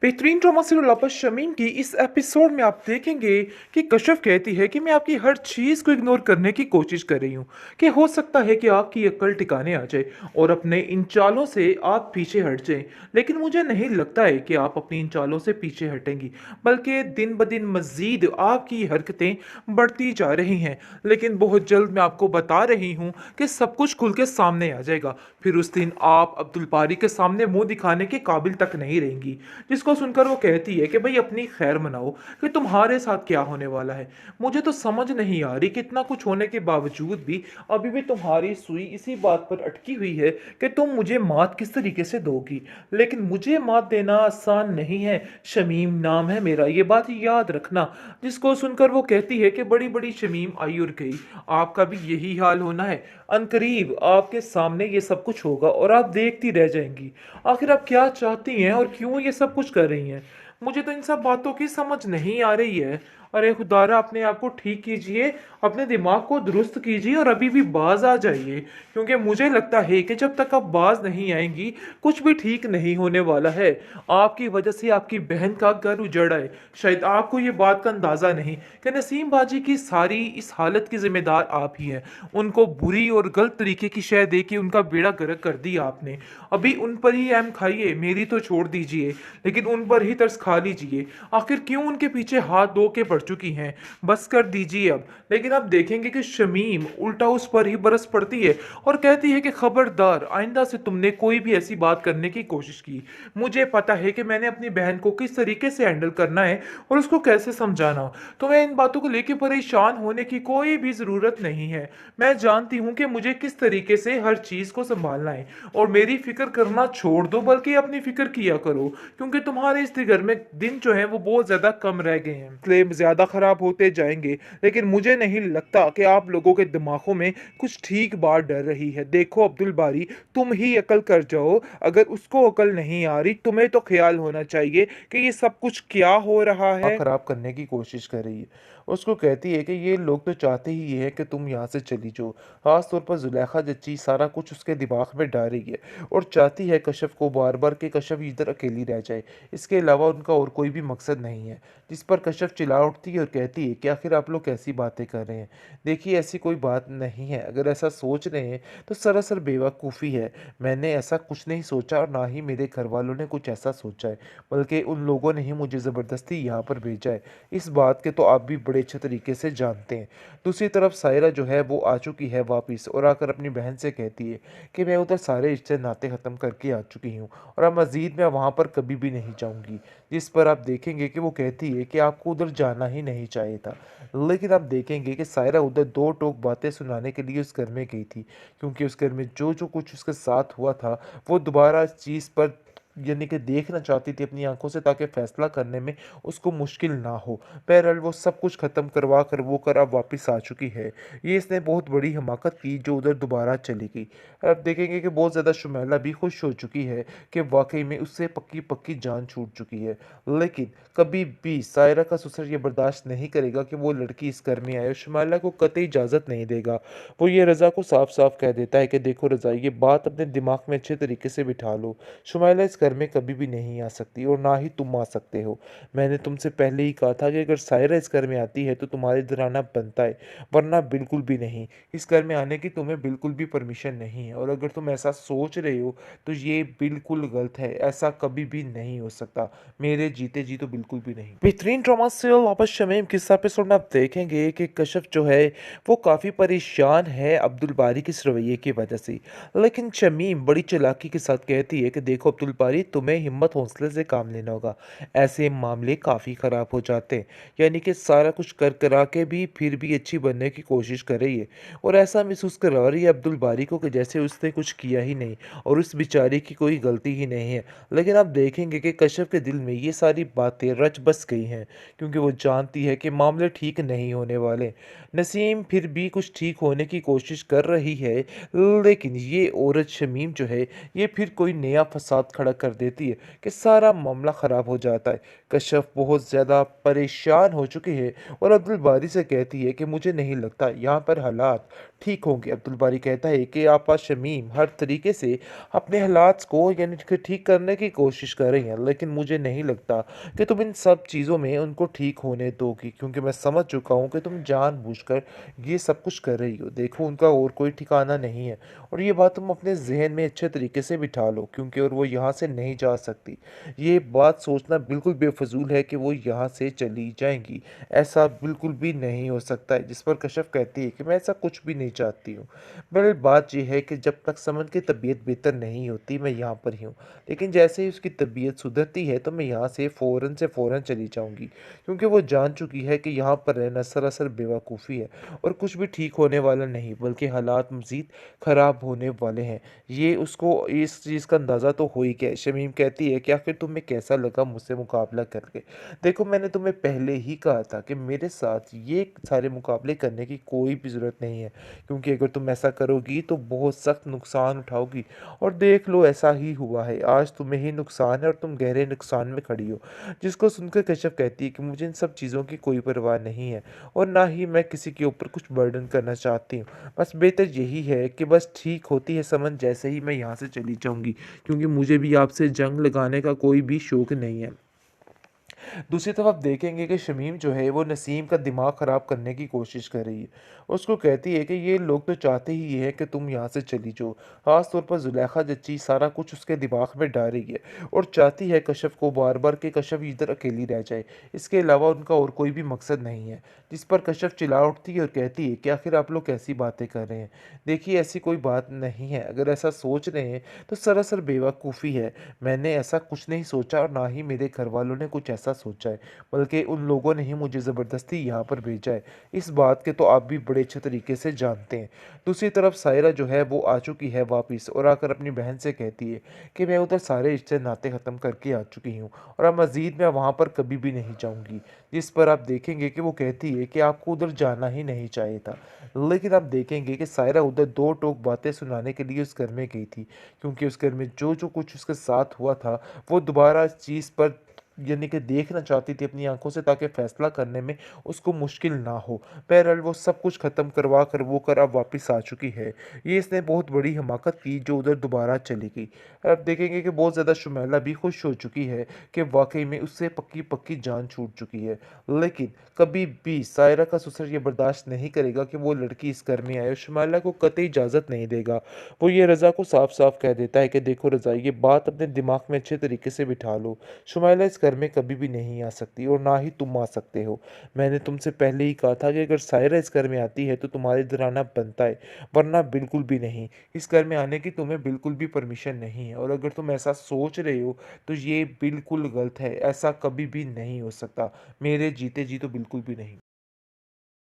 बेहतरीन drama serial लापस Shamim की इस एपिसोड में आप देखेंगे कि कश्यप कहती है कि मैं आपकी हर चीज़ को इग्नोर करने की कोशिश कर रही हूँ कि हो सकता है कि आपकी अक्ल ठिकाने आ जाए और अपने इन चालों से आप पीछे हट जाएं। लेकिन मुझे नहीं लगता है कि आप अपनी इन चालों से पीछे हटेंगी, बल्कि दिन ब दिन मजीद आपकी हरकतें बढ़ती जा रही हैं। लेकिन बहुत जल्द मैं आपको बता रही हूँ कि सब कुछ खुल के सामने आ जाएगा। फिर उस दिन आप अब्दुल बारी के सामने मुंह दिखाने के काबिल तक नहीं रहेंगी। जिसको सुनकर वो कहती है कि भाई अपनी खैर मनाओ कि तुम्हारे साथ क्या होने वाला है। मुझे तो समझ नहीं आ रही कि इतना कुछ होने के बावजूद भी अभी भी तुम्हारी सुई इसी बात पर अटकी हुई है कि तुम मुझे मात किस तरीके से दोगी। लेकिन मुझे मात देना आसान नहीं है। शमीम नाम है मेरा, ये बात याद रखना। जिसको सुनकर वो कहती है कि बड़ी बड़ी शमीम आई और गई, आपका भी यही हाल होना है। अनकरीब आपके सामने ये सब कुछ होगा और आप देखती रह जाएंगी। आखिर आप क्या चाहती हैं और क्यों ये सब कुछ कर रही हैं? मुझे तो इन सब बातों की समझ नहीं आ रही है। अरे खुदारा, अपने आप को ठीक कीजिए, अपने दिमाग को दुरुस्त कीजिए और अभी भी बाज आ जाइए, क्योंकि मुझे लगता है कि जब तक आप बाज नहीं आएंगी कुछ भी ठीक नहीं होने वाला है। आपकी वजह से आपकी बहन का घर उजड़ा है। शायद आपको ये बात का अंदाजा नहीं कि नसीम बाजी की सारी इस हालत की जिम्मेदार आप ही हैं। उनको बुरी और गलत तरीके की शय दे के उनका बेड़ा गर्क कर दिया आपने। अभी उन पर ही अहम खाइए, मेरी तो छोड़ दीजिए, लेकिन उन पर ही तरस खा लीजिए। आखिर क्यों उनके पीछे हाथ धो के पड़ चुकी हैं? बस कर दीजिए अब। लेकिन आप देखेंगे कि शमीम उल्टा उस पर ही बरस पड़ती है और कहती है कि खबरदार, आइंदा से तुमने कोई भी ऐसी बात करने की कोशिश की। मुझे पता है कि मैंने अपनी बहन को किस तरीके से हैंडल करना है और उसको कैसे समझाना। तो मैं इन बातों को लेकर परेशान होने की कोई भी ज़रूरत नहीं है। मैं जानती हूँ कि मुझे किस तरीके से हर चीज़ को संभालना है। और मेरी फिक्र करना छोड़ दो, बल्कि अपनी फिक्र किया करो, क्योंकि तुम्हारे इस घर में दिन जो है वो बहुत ज़्यादा कम रह गए हैं, इसलिए ज़्यादा ख़राब होते जाएंगे। लेकिन मुझे नहीं लगता कि आप लोगों के दिमागों में कुछ ठीक बात डर रही है। देखो अब्दुल बारी, तुम ही अकल कर जाओ। अगर उसको अकल नहीं आ रही, तुम्हें तो ख्याल होना चाहिए कि ये सब कुछ क्या हो रहा है। खराब करने की कोशिश कर रही है। उसको कहती है कि ये लोग तो चाहते ही ये है कि तुम यहाँ से चली जाओ। खास तौर पर जुलेखा जच्ची सारा कुछ उसके दिमाग में डाल रही है और चाहती है कश्यप को बार बार कि कश्यप इधर अकेली रह जाए। इसके अलावा उनका और कोई भी मकसद नहीं है। जिस पर कश्यप चिल्ला उठती है और कहती है कि आखिर आप लोग कैसी बातें कर रहे हैं? देखिए, ऐसी कोई बात नहीं है। अगर ऐसा सोच रहे हैं तो सरासर बेवकूफ़ी है। मैंने ऐसा कुछ नहीं सोचा और ना ही मेरे घर वालों ने कुछ ऐसा सोचा है, बल्कि उन लोगों ने ही मुझे ज़बरदस्ती यहाँ पर भेजा है। इस बात के तो आप भी बड़े अच्छे तरीके से जानते हैं। दूसरी तरफ सायरा जो है वो आ चुकी है वापस और आकर अपनी बहन से कहती है कि मैं उधर सारे रिश्ते नाते ख़त्म करके आ चुकी हूँ और अब मज़ीद मैं वहाँ पर कभी भी नहीं जाऊँगी। जिस पर आप देखेंगे कि वो कहती है कि आपको उधर जाना ही नहीं चाहिए था। लेकिन आप देखेंगे कि सायरा उधर दो टोक बातें सुनाने के लिए उस घर में गई थी, क्योंकि उस घर में जो जो कुछ उसके साथ हुआ था वो दोबारा इस चीज़ पर यानी कि देखना चाहती थी अपनी आंखों से, ताकि फैसला करने में उसको मुश्किल ना हो। बहरहाल वो सब कुछ ख़त्म करवा कर वो कर अब वापस आ चुकी है। ये इसने बहुत बड़ी हिमाकत की जो उधर दोबारा चली गई। अब देखेंगे कि बहुत ज़्यादा शुमैला भी खुश हो चुकी है कि वाकई में उससे पक्की पक्की जान छूट चुकी है। लेकिन कभी भी सायरा का ससुर ये बर्दाश्त नहीं करेगा कि वो लड़की इस घर में आए और शुमैला को कतई इजाज़त नहीं देगा। वो ये रज़ा को साफ साफ कह देता है कि देखो रज़ा, ये बात अपने दिमाग में अच्छे तरीके से बिठा लो। शुमैला इस घर में कभी भी नहीं आ सकती और ना ही तुम आ सकते हो। मैंने तुमसे पहले ही कहा था कि अगर सायरा इस घर में आती है तो तुम्हारे इधर आना बनता है, वरना बिल्कुल भी नहीं। इस घर में आने की तुम्हें बिल्कुल भी परमिशन नहीं है और अगर तुम ऐसा सोच रहे हो तो ये बिल्कुल गलत है। ऐसा कभी भी नहीं हो सकता, मेरे जीते जी तो बिल्कुल भी नहीं। बेहतरीन ड्रामा सीरियल वापस शमीम किस एपिसोड में आप देखेंगे कि कश्यप जो है वो काफ़ी परेशान है अब्दुल बारी के इस रवैये की वजह से। लेकिन शमीम बड़ी चालाकी के साथ कहती है कि देखो अब्दुल बारी, तुम्हें हिम्मत हौसले से काम लेना होगा। ऐसे मामले काफ़ी ख़राब हो जाते हैं। यानी कि सारा कुछ कर करा के भी फिर भी अच्छी बनने की कोशिश कर रही है और ऐसा महसूस करवा रही है अब्दुल बारी को कि जैसे उसने कुछ किया ही नहीं और उस बेचारी की कोई गलती ही नहीं है। लेकिन आप देखेंगे कि कश्यप के दिल में ये सारी बातें रच बस गई हैं, क्योंकि वो जानती है कि मामले ठीक नहीं होने वाले। नसीम फिर भी कुछ ठीक होने की कोशिश कर रही है, लेकिन ये औरत शमीम जो है ये फिर कोई नया फसाद खड़ा कर देती है कि सारा मामला ख़राब हो जाता है। कश्यप बहुत ज़्यादा परेशान हो चुकी है और अब्दुल बारी से कहती है कि मुझे नहीं लगता यहाँ पर हालात ठीक होंगे। अब्दुल बारी कहता है कि आपा शमीम हर तरीके से अपने हालात को यानी कि ठीक करने की कोशिश कर रही हैं, लेकिन मुझे नहीं लगता कि तुम इन सब चीज़ों में उनको ठीक होने दोगी, क्योंकि मैं समझ चुका हूँ कि तुम जानबूझकर ये सब कुछ कर रही हो। देखो उनका और कोई ठिकाना नहीं है और ये बात तुम अपने ज़हन में अच्छे तरीके से बिठा लो, क्योंकि और वो यहाँ से नहीं जा सकती। ये बात सोचना बिल्कुल बेफजूल है कि वो यहाँ से चली जाएंगी। ऐसा बिल्कुल भी नहीं हो सकता है। जिस पर कश्यप कहती है कि मैं ऐसा कुछ भी नहीं चाहती हूँ। बहरहाल बात ये है कि जब तक समन की तबीयत बेहतर नहीं होती मैं यहाँ पर ही हूँ, लेकिन जैसे ही उसकी तबीयत सुधरती है तो मैं यहाँ से फ़ौरन चली जाऊँगी, क्योंकि वो जान चुकी है कि यहाँ पर रहना सरासर बेवकूफ़ी है और कुछ भी ठीक होने वाला नहीं, बल्कि हालात मज़ीद ख़राब होने वाले हैं। ये उसको इस चीज़ का अंदाज़ा तो हो ही गया है। शमीम कहती है कि आखिर तुम्हें कैसा लगा मुझसे मुकाबला करके? देखो मैंने तुम्हें पहले ही कहा था कि मेरे साथ ये सारे मुकाबले करने की कोई भी ज़रूरत नहीं है, क्योंकि अगर तुम ऐसा करोगी तो बहुत सख्त नुकसान उठाओगी और देख लो ऐसा ही हुआ है। आज तुम्हें ही नुकसान है और तुम गहरे नुकसान में खड़ी हो। जिसको सुनकर कश्यप कहती है कि मुझे इन सब चीज़ों की कोई परवाह नहीं है और ना ही मैं किसी के ऊपर कुछ बर्डन करना चाहती हूँ। बस बेहतर यही है कि बस ठीक होती है समझ जैसे ही मैं यहाँ से चली जाऊँगी, क्योंकि मुझे भी आपसे जंग लगाने का कोई भी शौक नहीं है। दूसरी तरफ आप देखेंगे कि शमीम जो है वो नसीम का दिमाग ख़राब करने की कोशिश कर रही है। उसको कहती है कि ये लोग तो चाहते ही ये है कि तुम यहाँ से चली जाओ। ख़ास तौर पर ज़ुलेखा जच्ची सारा कुछ उसके दिमाग में डाल रही है और चाहती है कश्यप को बार बार कि कश्यप इधर अकेली रह जाए। इसके अलावा उनका और कोई भी मकसद नहीं है। जिस पर कश्यप चिल्ला उठती है और कहती है कि आखिर आप लोग कैसी बातें कर रहे हैं? देखिए ऐसी कोई बात नहीं है। अगर ऐसा सोच रहे हैं तो सरासर बेवकूफ़ी है। मैंने ऐसा कुछ नहीं सोचा और ना ही मेरे घर वालों ने कुछ ऐसा सोचा है, बल्कि उन लोगों ने ही मुझे ज़बरदस्ती यहाँ पर भेजा है। इस बात के तो आप भी बड़े अच्छे तरीके से जानते हैं। दूसरी तरफ सायरा जो है वो आ चुकी है वापस और आकर अपनी बहन से कहती है कि मैं उधर सारे रिश्ते नाते ख़त्म करके आ चुकी हूँ और अब मज़ीद मैं वहाँ पर कभी भी नहीं जाऊँगी। जिस पर आप देखेंगे कि वो कहती है कि आपको उधर जाना ही नहीं चाहिए था। लेकिन आप देखेंगे कि सायरा उधर दो टोक बातें सुनाने के लिए उस घर में गई थी, क्योंकि उस घर में जो कुछ उसके साथ हुआ था वो दोबारा इस चीज़ पर यानी कि देखना चाहती थी अपनी आंखों से, ताकि फैसला करने में उसको मुश्किल ना हो। बहरहाल वो सब कुछ ख़त्म करवा कर वो कर अब वापस आ चुकी है। ये इसने बहुत बड़ी हिमाकत की जो उधर दोबारा चली गई। अब देखेंगे कि बहुत ज़्यादा शुमैला भी खुश हो चुकी है कि वाकई में उससे पक्की पक्की जान छूट चुकी है। लेकिन कभी भी सायरा का ससुर ये बर्दाश्त नहीं करेगा कि वो लड़की इस घर में आए और शुमैला को कतई इजाज़त नहीं देगा। वो ये रज़ा को साफ साफ कह देता है कि देखो रज़ा, ये बात अपने दिमाग में अच्छे तरीके से बिठा लो। शुमाइला इस घर में कभी भी नहीं आ सकती और ना ही तुम आ सकते हो। मैंने तुमसे पहले ही कहा था कि अगर सायरा इस घर में आती है तो तुम्हारे इधर आना बनता है, वरना बिल्कुल भी नहीं। इस घर में आने की तुम्हें बिल्कुल भी परमिशन नहीं है और अगर तुम ऐसा सोच रहे हो तो ये बिल्कुल गलत है। ऐसा कभी भी नहीं हो सकता। मेरे जीते जी तो बिल्कुल भी नहीं।